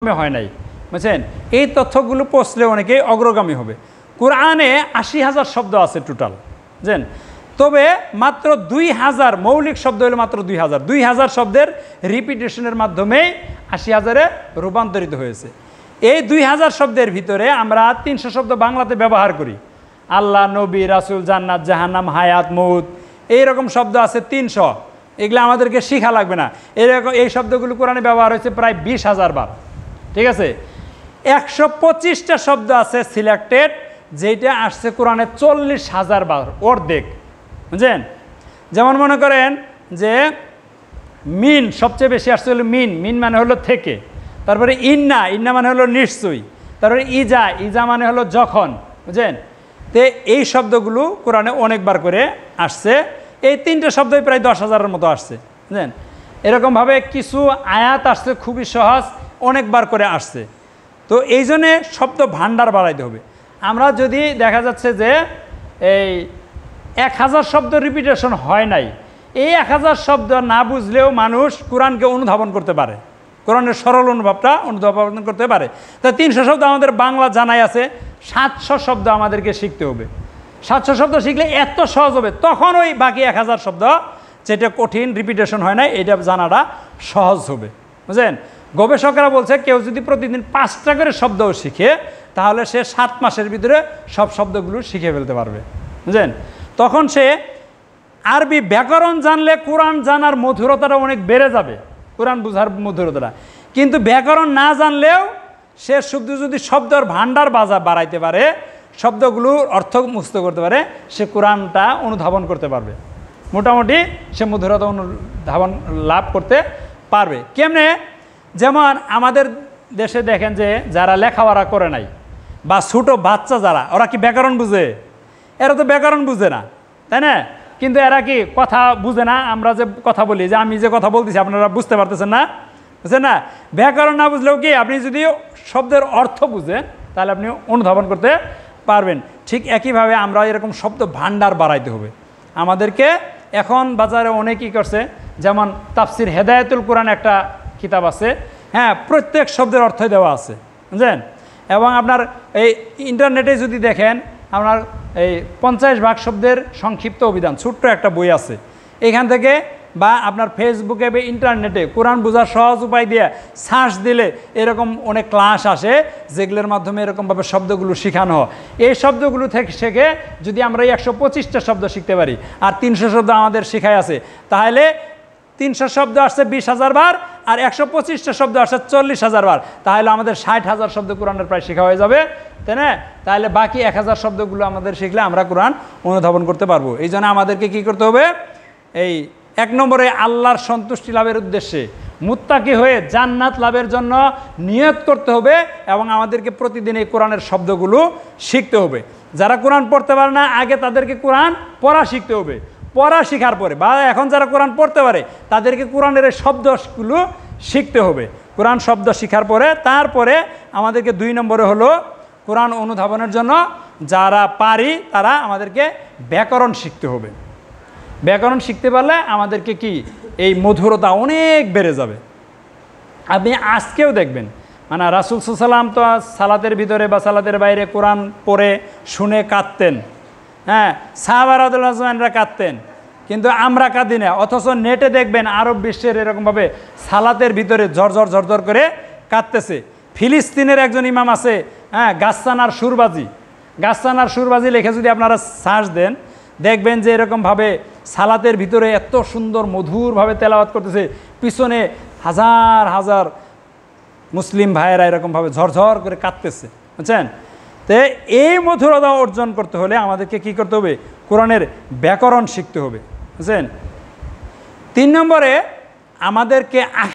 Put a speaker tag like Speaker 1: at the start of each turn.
Speaker 1: হয় নাই, বুঝছেন? এই তথ্যগুলো পৌঁছলে অনেকেই অগ্রগামী হবে। কোরআনে ৮০,০০০ শব্দ আছে টোটাল, বুঝছেন? তবে মাত্র ২,০০০ মৌলিক শব্দ হলো মাত্র ২,০০০। ২,০০০ শব্দের রিপিটেশনের মাধ্যমেই ৮০,০০০-এ রূপান্তরিত হয়েছে। এই ২,০০০ শব্দের ভিতরে আমরা ৩০০ শব্দ বাংলাতে ব্যবহার করি। আল্লাহ, নবী, রাসূল, জান্নাত, জাহান্নাম, হায়াত, মউত, এইরকম শব্দ আছে ৩০০। এগুলো আমাদেরকে শিখা লাগবে না। এরকম এই শব্দগুলো কোরআনে ব্যবহার হয়েছে প্রায় ২০,০০০ বার, ঠিক আছে? ১২৫টা শব্দ আছে সিলেক্টেড, যেটা আসছে কোরআনে ৪০,০০০ বার, অর্ধেক, বুঝছেন? যেমন মনে করেন যে মিন সবচেয়ে বেশি আসছে হলো মিন, মিন মানে হলো থেকে। তারপরে ইন্না, ইন্না মানে হলো নিশ্চয়ই। তারপরে ইজা, ইজা মানে হলো যখন, বুঝছেন? তো এই শব্দগুলো কোরআনে অনেকবার করে আসছে। এই ৩টে শব্দই প্রায় ১০,০০০-এর মতো আসছে, বুঝছেন? এরকমভাবে কিছু আয়াত আসছে খুবই সহজ, অনেকবার করে আসছে। তো এই জন্যে শব্দ ভাণ্ডার বাড়াইতে হবে। আমরা যদি দেখা যাচ্ছে যে এই ১,০০০ শব্দ রিপিটেশন হয় নাই, এই ১,০০০ শব্দ না বুঝলেও মানুষ কোরআনকে অনুধাবন করতে পারে, কোরআনের সরল অনুভবটা অনুধাবন করতে পারে। তা ৩০০ শব্দ আমাদের বাংলা জানাই আছে, ৭০০ শব্দ আমাদেরকে শিখতে হবে। ৭০০ শব্দ শিখলে এত সহজ হবে, তখন ওই বাকি ১,০০০ শব্দ যেটা কঠিন রিপিটেশন হয় না, এটা জানাটা সহজ হবে, বুঝলেন? গবেষকরা বলছে কেউ যদি প্রতিদিন ৫টা করে শব্দও শিখে, তাহলে সে ৭ মাসের ভিতরে সব শব্দগুলো শিখে ফেলতে পারবে, বুঝলেন? তখন সে আরবি ব্যাকরণ জানলে কোরআন জানার মধুরতাটা অনেক বেড়ে যাবে, কোরআন বুঝার মধুরতাটা। কিন্তু ব্যাকরণ না জানলেও সে শুধু যদি শব্দের ভাণ্ডার বাড়াইতে পারে, শব্দগুলোর অর্থ মুক্ত করতে পারে, সে কোরআনটা অনুধাবন করতে পারবে, মোটামুটি সে মধুরতা অনুধাবন লাভ করতে পারবে। কেমনে? যেমন আমাদের দেশে দেখেন যে যারা লেখাপড়া করে নাই বা ছোটো বাচ্চা যারা, ওরা কি ব্যাকরণ বুঝে? এরা তো ব্যাকরণ বুঝে না, তাই না? কিন্তু এরা কি কথা বুঝে না? আমরা যে কথা বলি, যে আমি যে কথা বলতেছি আপনারা বুঝতে পারতেছেন না, বুঝছেন না? ব্যাকরণ না বুঝলেও কি আপনি যদি শব্দের অর্থ বুঝেন, তাহলে আপনি অনুধাবন করতে পারবেন। ঠিক একইভাবে আমরা এরকম শব্দ ভাণ্ডার বাড়াইতে হবে আমাদেরকে। এখন বাজারে অনেকেই করছে, যেমন তাফসির হেদায়েতুল কোরআন একটা কিতাব আছে, হ্যাঁ, প্রত্যেক শব্দের অর্থ দেওয়া আছে, বুঝলেন? এবং আপনার এই ইন্টারনেটে যদি দেখেন, আপনার এই 50 ভাগ শব্দের সংক্ষিপ্ত অভিধান ছোট্ট একটা বই আছে, এখান থেকে বা আপনার ফেসবুকে বা ইন্টারনেটে কোরআন বোঝার সহজ উপায় দিয়ে সার্চ দিলে এরকম অনেক ক্লাস আসে, যেগুলোর মাধ্যমে এরকমভাবে শব্দগুলো শেখানো হয়। এই শব্দগুলো থেকে শেখে যদি আমরা এই ১২৫টা শব্দ শিখতে পারি, আর ৩০০ শব্দ আমাদের শেখাই আছে, তাহলে ৩০০ শব্দ আসছে ২০,০০০ বার, আর ১২৫টা শব্দ আসছে ৪০,০০০ বার, তাহলে আমাদের ৬০,০০০ শব্দ কোরআনের প্রায় শেখা হয়ে যাবে, তাই না? তাহলে বাকি ১,০০০ শব্দগুলো আমাদের শিখলে আমরা কোরআন অনুধাবন করতে পারবো। এই জন্য আমাদেরকে কী করতে হবে? এই ১ নম্বরে আল্লাহর সন্তুষ্টি লাভের উদ্দেশ্যে মুত্তাকি হয়ে জান্নাত লাভের জন্য নিয়ত করতে হবে, এবং আমাদেরকে প্রতিদিন এই কোরআনের শব্দগুলো শিখতে হবে। যারা কোরআন পড়তে পারে না, আগে তাদেরকে কোরআন পড়া শিখতে হবে। পড়া শেখার পরে, বা এখন যারা কোরআন পড়তে পারে, তাদেরকে কোরআনের এই শব্দগুলো শিখতে হবে। কোরআন শব্দ শেখার পরে তারপরে আমাদেরকে ২ নম্বরে হলো কোরআন অনুধাবনের জন্য যারা পারি তারা আমাদেরকে ব্যাকরণ শিখতে হবে। ব্যাকরণ শিখতে পারলে আমাদেরকে কি এই মধুরতা অনেক বেড়ে যাবে। আপনি আজকেও দেখবেন, মানে রাসূল সাল্লাল্লাহু আলাইহি ওয়াসাল্লাম তো সালাতের ভিতরে বা সালাতের বাইরে কোরআন পড়ে শুনে কাঁদতেন, হ্যাঁ, সাহাবারা রাদিয়াল্লাহু আনহুরা কাঁদতেন, কিন্তু আমরা কাঁদি না। অথচ নেটে দেখবেন আরব বিশ্বের এরকমভাবে সালাতের ভিতরে ঝরঝর করে কাঁদতেছে। ফিলিস্তিনের একজন ইমাম আছে, হ্যাঁ, গাসসানার সুরবাজি লেখে যদি আপনারা সার্চ দেন, দেখবেন যে এরকমভাবে সালাতের ভিতরে এত সুন্দর মধুরভাবে তেলাওয়াত করতেছে, পিছনে হাজার হাজার মুসলিম ভাইয়েরা এরকমভাবে ঝরঝর করে কাঁদতেছে, বুঝছেন? তো এই মধুরতা অর্জন করতে হলে আমাদেরকে কি করতে হবে? কোরআনের ব্যাকরণ শিখতে হবে, বুঝছেন? ৩ নম্বরে আমাদেরকে